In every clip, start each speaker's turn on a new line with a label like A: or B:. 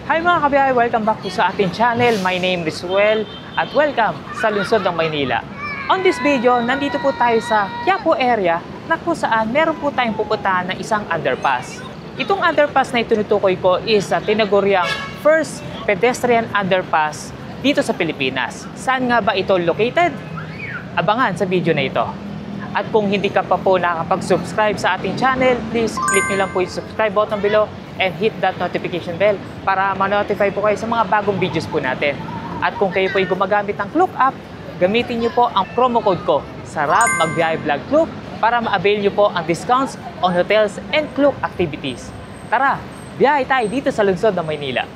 A: Hi mga kabiyahe! Welcome back to sa ating channel. My name is Ruel at welcome sa lungsod ng Maynila. On this video, nandito po tayo sa Quiapo area na kung saan meron po tayong pupuntahan na isang underpass. Itong underpass na itinutukoy ko is sa tinaguriang first pedestrian underpass dito sa Pilipinas. Saan nga ba ito located? Abangan sa video na ito. At kung hindi ka pa po nakapag-subscribe sa ating channel, please click nyo lang po yung subscribe button below and hit that notification bell para ma-notify po kayo sa mga bagong videos po natin. At kung kayo po ay gumagamit ng Klook app, gamitin nyo po ang promo code ko sa Rob Magbiyahe Vlog Klook para ma-avail nyo po ang discounts on hotels and Klook activities. Tara, biyahe tayo dito sa lungsod ng Maynila.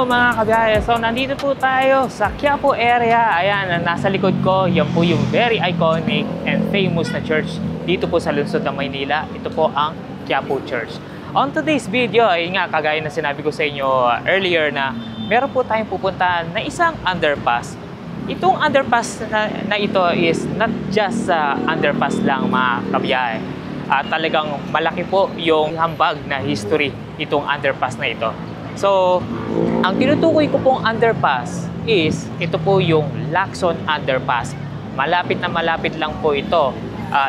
A: Mga kabiyahe, so nandito po tayo sa Quiapo area. Ayan, nasa likod ko, yan po yung very iconic and famous na church dito po sa lungsod ng Maynila. Ito po ang Quiapo Church. On today's video, ay nga, kagaya na sinabi ko sa inyo earlier na meron po tayong pupuntahan na isang underpass. Itong underpass na ito is not just underpass lang mga kabiyahe. Talagang malaki po yung hambag na history itong underpass na ito. So, ang tinutukoy ko pong underpass is ito po yung Lacson Underpass. Malapit na malapit lang po ito.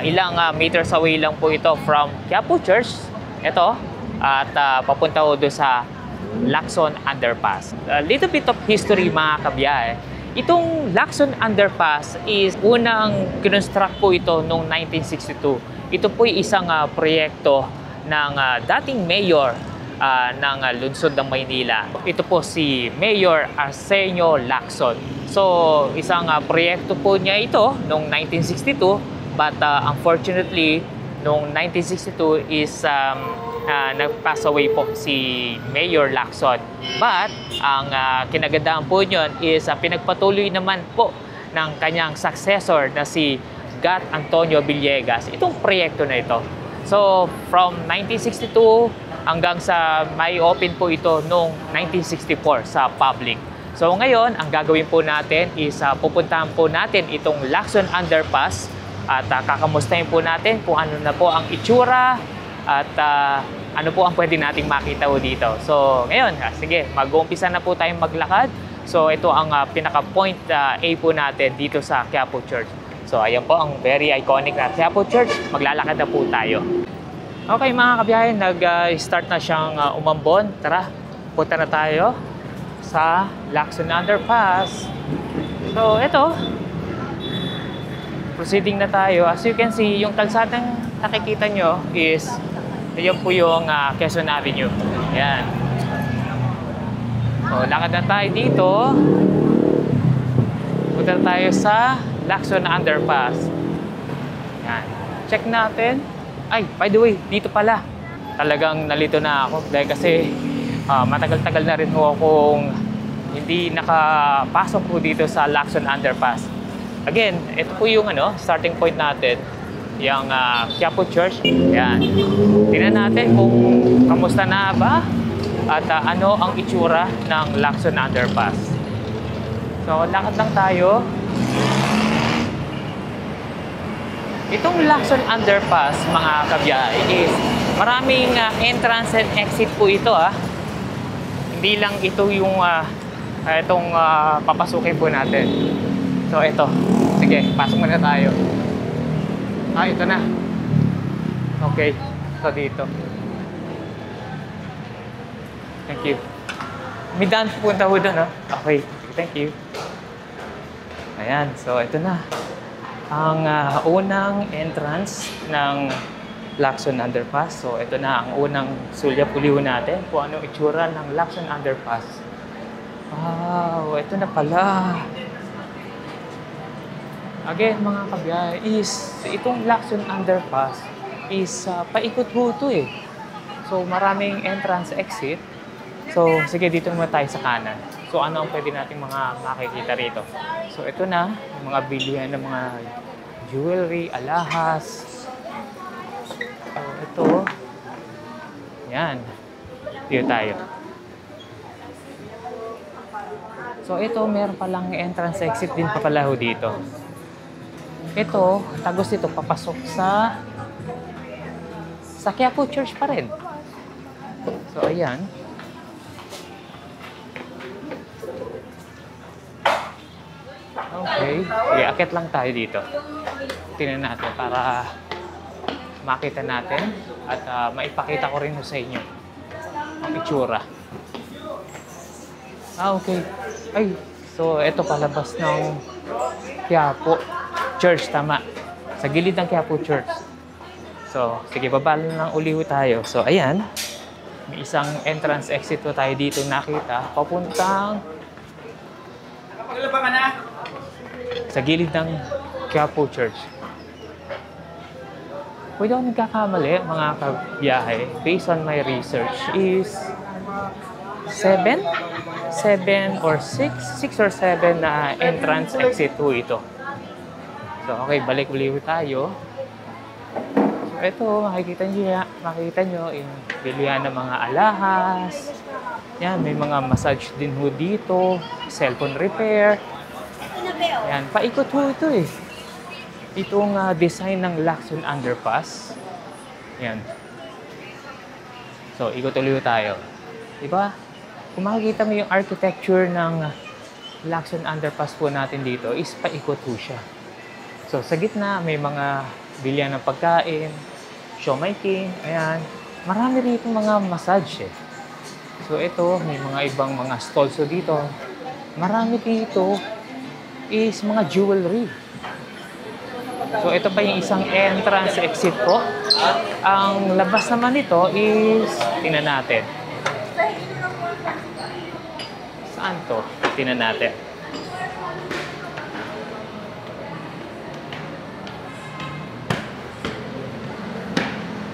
A: Ilang meters away lang po ito from Quiapo Church. Ito. At papunta ko doon sa Lacson Underpass. A little bit of history mga kabiyahe. Itong Lacson Underpass is unang kinonstruct po ito noong 1962. Ito po yung isang proyekto ng dating mayor ng lungsod ng Maynila. Ito po si Mayor Arsenio Lacson. So, isang proyekto po niya ito noong 1962, but unfortunately, noong 1962 is nag-pass away po si Mayor Lacson. But, ang kinagandaan po niyon is pinagpatuloy naman po ng kanyang successor na si Gat Antonio Villegas, itong proyekto na ito. So, from 1962 hanggang sa may open po ito noong 1964 sa public. So ngayon, ang gagawin po natin is pupuntahan po natin itong Lacson Underpass at kakamustahin po natin kung ano na po ang itsura at ano po ang pwede nating makita po dito. So ngayon, sige, mag-uumpisa na po tayong maglakad. So ito ang pinaka-point A po natin dito sa Quiapo Church. So ayan po ang very iconic na Quiapo Church. Maglalakad na po tayo. Okay mga kabiyahe, nag-start na siyang umambon. Tara, punta na tayo sa Lacson Underpass. So, ito. Proceeding na tayo. As you can see, yung kalsadang nakikita nyo is, yun po yung Quezon Avenue. Yan. So, lakad na tayo dito. Punta na tayo sa Lacson Underpass. Yan. Check natin. Ay, by the way, dito pala. Talagang nalito na ako dahil kasi matagal-tagal na rin ho akong hindi nakapasok po dito sa Lacson Underpass. Again, ito po yung starting point natin, yung Quiapo Church. Yan. Tingnan natin kung kamusta na ba at ano ang itsura ng Lacson Underpass. So, lakad lang tayo. Itong Lacson Underpass, mga kabiyahe, is maraming entrance and exit po ito. Hindi lang ito yung itong papasukin po natin. So, ito. Sige, pasok muna tayo. Ito na. Okay. So, dito. Thank you. May daan punta po doon, Okay. Thank you. Ayan. So, ito na. Ang unang entrance ng Lacson Underpass. So, ito na ang unang sulya-puliho natin kung anong itsura ng Lacson Underpass. Wow, ito na pala. Again, mga kabiyahe, is itong Lacson Underpass is paikot ho ito So, maraming entrance exit. So, sige, dito naman tayo sa kanan. So ano ang pwede nating mga makikita rito? So ito na, yung mga bilihan ng mga jewelry, alahas. So ito, yan. Dito tayo. So ito, meron palang entrance exit din pa pala dito. Ito, tagos dito, papasok sa Quiapo Church pa rin. So ayan. Okay. Sige, akit lang tayo dito. Tingnan natin para makita natin at maipakita ko rin sa inyo ang itsura. Okay. Ay, so ito palabas ng Quiapo Church, tama. Sa gilid ng Quiapo Church. So, sige, baba lang uliho tayo. So, ayan. May isang entrance exit po tayo dito nakita. Papuntang sa gilid ng Quiapo Church. Pwede ako nagkakamali, mga kabiyahe. Based on my research is 7 or 6 or 7 na entrance exit po ito. So, okay, balik ulit tayo. So, ito, makikita nyo yung bilihan ng mga alahas. Yan, may mga massage din ho dito. Cellphone repair. Yan, paikot ho ito eh. Itong design ng Lacson Underpass. Yan. So, ikot ulit tayo. Diba? Kung makikita mo yung architecture ng Lacson Underpass po natin dito, is paikot ho siya. So, sa gitna, may mga bilihan ng pagkain, siomai king, ayan. Marami rito mga massage eh. So, ito, may mga ibang mga stalls dito. Marami dito is mga jewelry. So, ito pa yung isang entrance exit po. Ang labas naman nito is, tingnan natin. Saan to? Tingnan natin.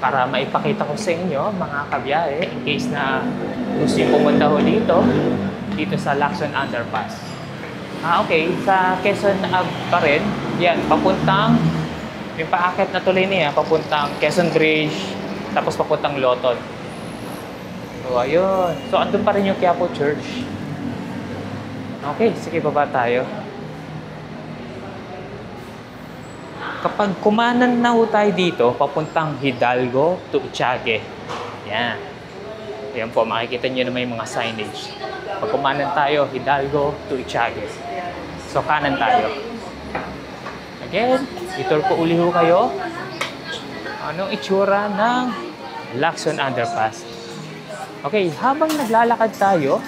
A: Para maipakita ko sa inyo, mga kabiyahe, in case na gusto yung pumunta ho dito sa Lacson Underpass. Okay, sa Quezon pa rin, yan, papuntang, yung paakit na tuloy niya, papuntang Quezon Bridge, tapos papuntang Loton. So, ayun. So, andun pa rin yung Quiapo Church. Okay, sige, baba tayo. Kapag kumanan na ho tayo dito, papuntang Hidalgo to Echagüe. Yan. Yan po, makikita nyo na may mga signage. Pag kumanan tayo, Hidalgo to Echagüe. So, kanan tayo. Again, ito po uli ho kayo. Anong itsura ng Lacson Underpass? Okay, habang naglalakad tayo,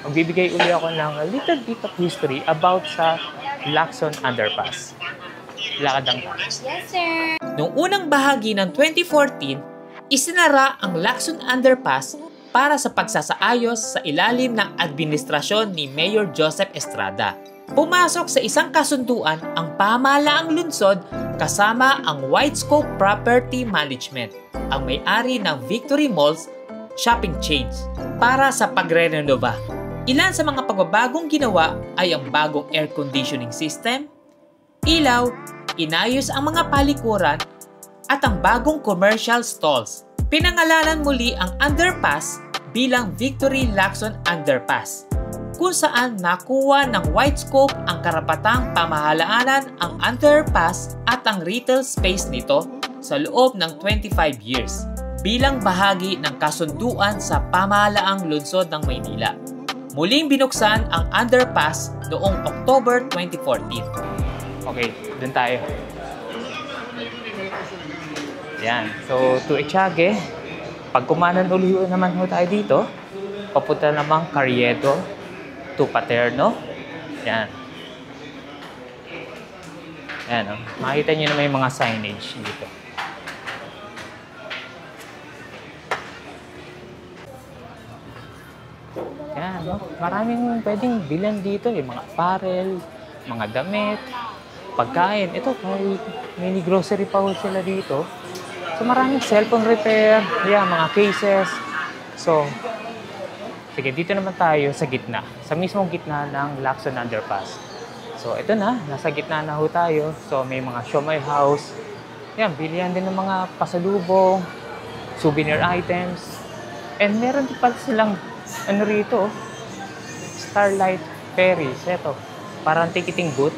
A: magbibigay uli ako ng a little bit of history about sa Lacson Underpass. Lakad lang tayo.
B: Yes, sir.
C: Noong unang bahagi ng 2014, isinara ang Lacson Underpass para sa pagsasaayos sa ilalim ng administrasyon ni Mayor Joseph Estrada. Pumasok sa isang kasunduan ang pamahalaang lungsod kasama ang Widescope Property Management, ang may-ari ng Victory Malls shopping chains, para sa pagre-renova. Ilan sa mga pagbabagong ginawa ay ang bagong air conditioning system, ilaw, inayos ang mga palikuran, at ang bagong commercial stalls. Pinangalanan muli ang underpass bilang Victory Lacson Underpass, kung saan nakuha ng Widescope ang karapatang pamahalaanan ang underpass at ang retail space nito sa loob ng 25 years bilang bahagi ng kasunduan sa pamahalaang lungsod ng Maynila. Muling binuksan ang underpass noong October 2014.
A: Okay, dun tayo. Yan. So, to Echagüe, pag kumanan uli naman ho tayo dito, papunta namang Carriedo to Paterno. Yan. Yan, oh. Makita nyo na may mga signage dito. Yan, no? Maraming pwedeng bilan dito, eh. Mga apparel, mga damit, pagkain. Ito, mini grocery pa ho sila dito. So, maraming cellphone repair, yan, mga cases. So, Sige, dito naman tayo sa gitna. Sa mismong gitna ng Lacson Underpass. So, ito na. Nasa gitna na ho tayo. So, may mga siomai house. Yan, bilihan din ng mga pasalubong, souvenir items. And meron din pala silang, ano rito, Starlight Ferries. Ito, parang ticketing booth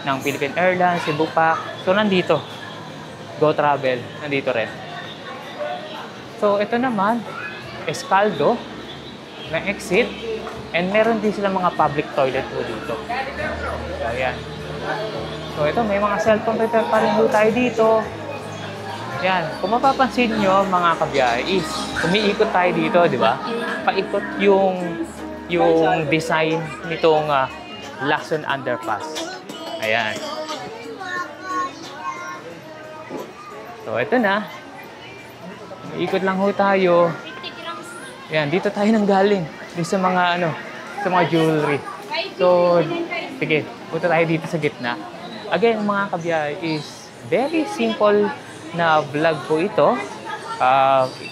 A: ng Philippine Airlines, Cebu Pac. So, nandito. Go Travel, nandito rin. So, ito naman, Escaldo na exit. And meron din silang mga public toilet po dito. So, ayan. So, ito, may mga cellphone repair pa rin po tayo dito. Yan. Kung mapapansin nyo, mga kabiyahe, is umiikot tayo dito, di ba? Paikot yung design nitong Lacson Underpass. Ayan. So, ito na. Umiikot lang ho tayo. Ayan, dito tayo nang galing. Dito sa mga, sa mga jewelry. So, sige, punta tayo dito sa gitna. Again, mga kabiyahe, is very simple na vlog po ito.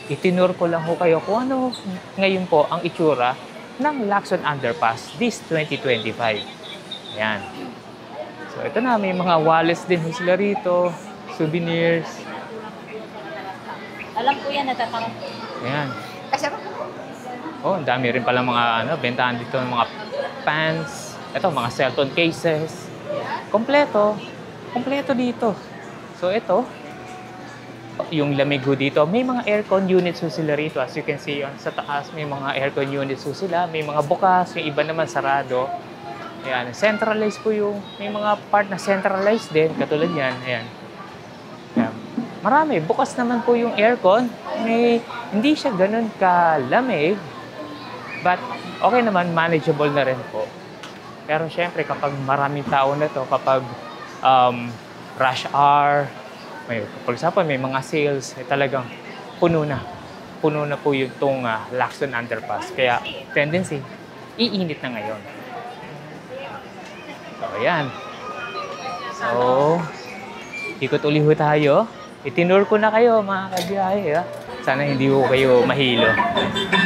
A: Itinur ko lang ho kayo kung ano ngayon po ang itsura ng Lacson Underpass this 2025. Ayan. So, ito na. May mga wallets din ho sila rito. Souvenirs.
B: Alam ko yan, natatanong.
A: Ayan. Oh, ang dami rin pala mga bentahan dito ng mga pants. Ito, mga cellphone cases. Kompleto. Kompleto dito. So, ito. Yung lamig ho dito. May mga aircon units ho sila rito. As you can see, sa taas may mga aircon units ho sila. May mga bukas. Yung iba naman sarado. Ayan. Centralized po yung... May mga part na centralized din. Katulad yan. Ayan. Ayan. Marami. Bukas naman po yung aircon. Hindi siya ganun kalamig. But, okay naman. Manageable na rin po. Pero syempre, kapag maraming tao na to, kapag rush hour, for example, may mga sales, talagang puno na. Puno na po yung itong Lacson Underpass. Kaya, tendency, iinit na ngayon. So, ayan. So, ikot uli ho tayo. Itinur ko na kayo, mga kabiyahe. Sana hindi ho kayo mahilo.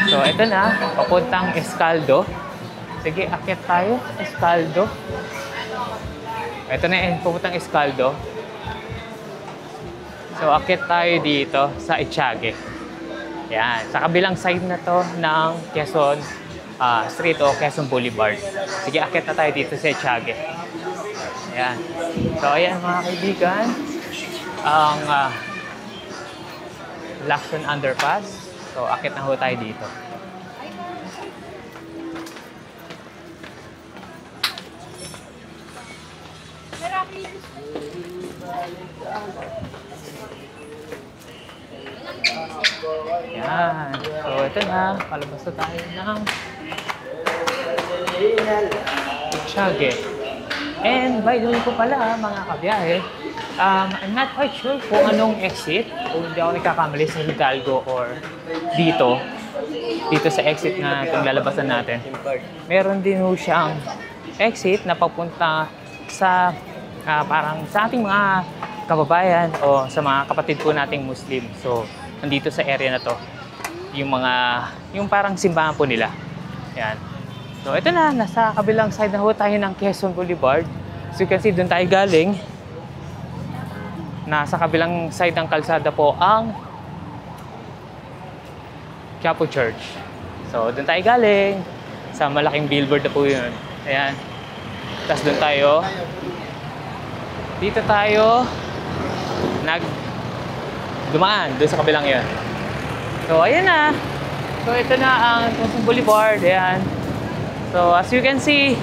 A: So, ito na. Papuntang Escaldo. Sige, akyat tayo. Escaldo. Ito na yung papuntang Escaldo. So, akyat tayo dito sa Etiague. Yan. Sa kabilang side na to ng Quezon Street o Quezon Boulevard. Sige, akyat na tayo dito sa Etiague. Yan. So, ayan mga kaibigan. Ang Lacson Underpass. So, akyat na ho tayo dito. Yan. So, ito na. Palabas na tayo ng Etiague. And by the way po pala, mga kabiyahe, I'm not quite sure kung anong exit. Kung hindi ako nagkakamali sa Hidalgo or dito. Dito sa exit na itong lalabasan natin. Meron din ho siyang exit na papunta sa parang sa ating mga kababayan o sa mga kapatid po nating Muslim. So, nandito sa area na to. Yung parang simbahan po nila. Yan. So, ito na. Nasa kabilang side na ho tayo ng Quezon Boulevard. So, you can see, doon tayo galing. Nasa kabilang side ng kalsada po ang Quiapo Church. So, doon tayo galing. Sa malaking billboard na po yun. Ayan. Tapos doon tayo. Dito tayo dumaan doon sa kabilang yun. So, ayan na. So, ito na ang Quezon Boulevard. Ayan. So, as you can see,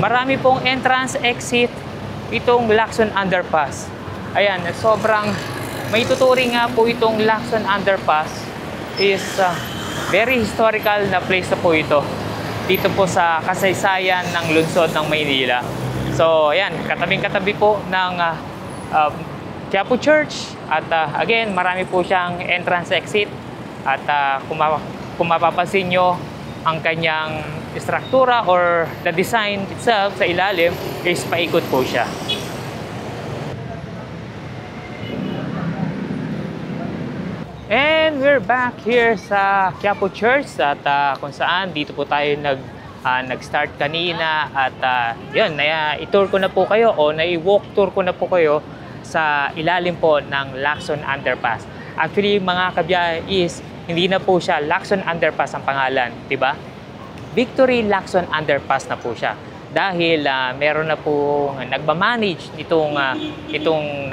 A: marami pong entrance, exit itong Lacson Underpass. Ayan, sobrang may tuturing nga po itong Lacson Underpass is very historical na place na po ito. Dito po sa kasaysayan ng lungsod ng Maynila. So, ayan, katabing-katabi po ng Quiapo Church. At again, marami po siyang entrance, exit. At kung mapapansin nyo, ang kanyang struktura or the design itself sa ilalim is paikot po siya. And we're back here sa Quiapo Church at kung saan dito po tayo nag-start kanina at yun, i-tour ko na po kayo o nai-walk tour ko na po kayo sa ilalim po ng Lacson Underpass. Actually mga kabiyahe is hindi na po siya Lacson Underpass ang pangalan, di ba? Victory Lacson Underpass na po siya. Dahil meron na po nagmamanage itong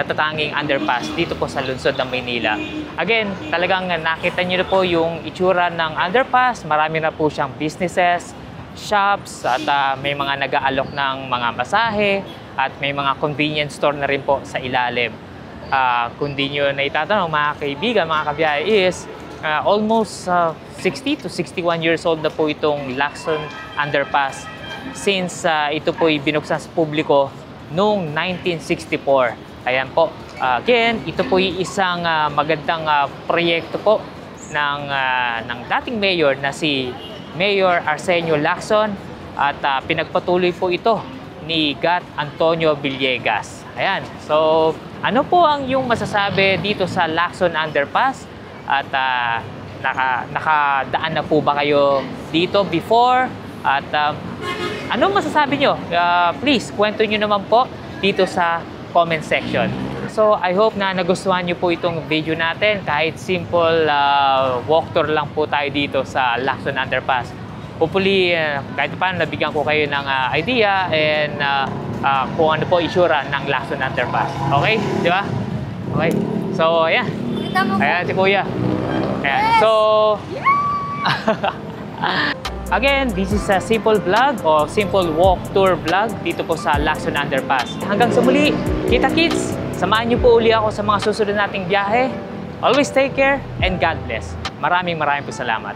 A: natatanging underpass dito po sa lungsod ng Maynila. Again, talagang nakita niyo na po yung itsura ng underpass. Marami na po siyang businesses, shops, at may mga nag-aalok ng mga masahe at may mga convenience store na rin po sa ilalim. Kung di nyo na itatanong mga kaibigan, mga kabiyahe is almost 60 to 61 years old na po itong Lacson Underpass. Since ito po binuksan sa publiko noong 1964. Ayan po. Again, ito po isang magandang proyekto po ng dating mayor na si Mayor Arsenio Lacson at pinagpatuloy po ito ni Gat Antonio Villegas. Ayan. So, ano po ang yung masasabi dito sa Lacson Underpass? At nakadaan na po ba kayo dito before? At ano masasabi nyo? Please, kwento nyo naman po dito sa comment section. So, I hope na nagustuhan nyo po itong video natin. Kahit simple walk tour lang po tayo dito sa Lacson Underpass. Hopefully, kahit paano nabigyan ko kayo ng idea and kung ano po itsura ng Lacson Underpass. Okay? Di ba? Okay. So, ayan. Ayan si Kuya. Ayan. So, again, this is a simple vlog o simple walk tour vlog dito po sa Lacson Underpass. Hanggang sa muli, kita-kits! Samahan niyo po uli ako sa mga susunod nating biyahe. Always take care and God bless. Maraming po salamat.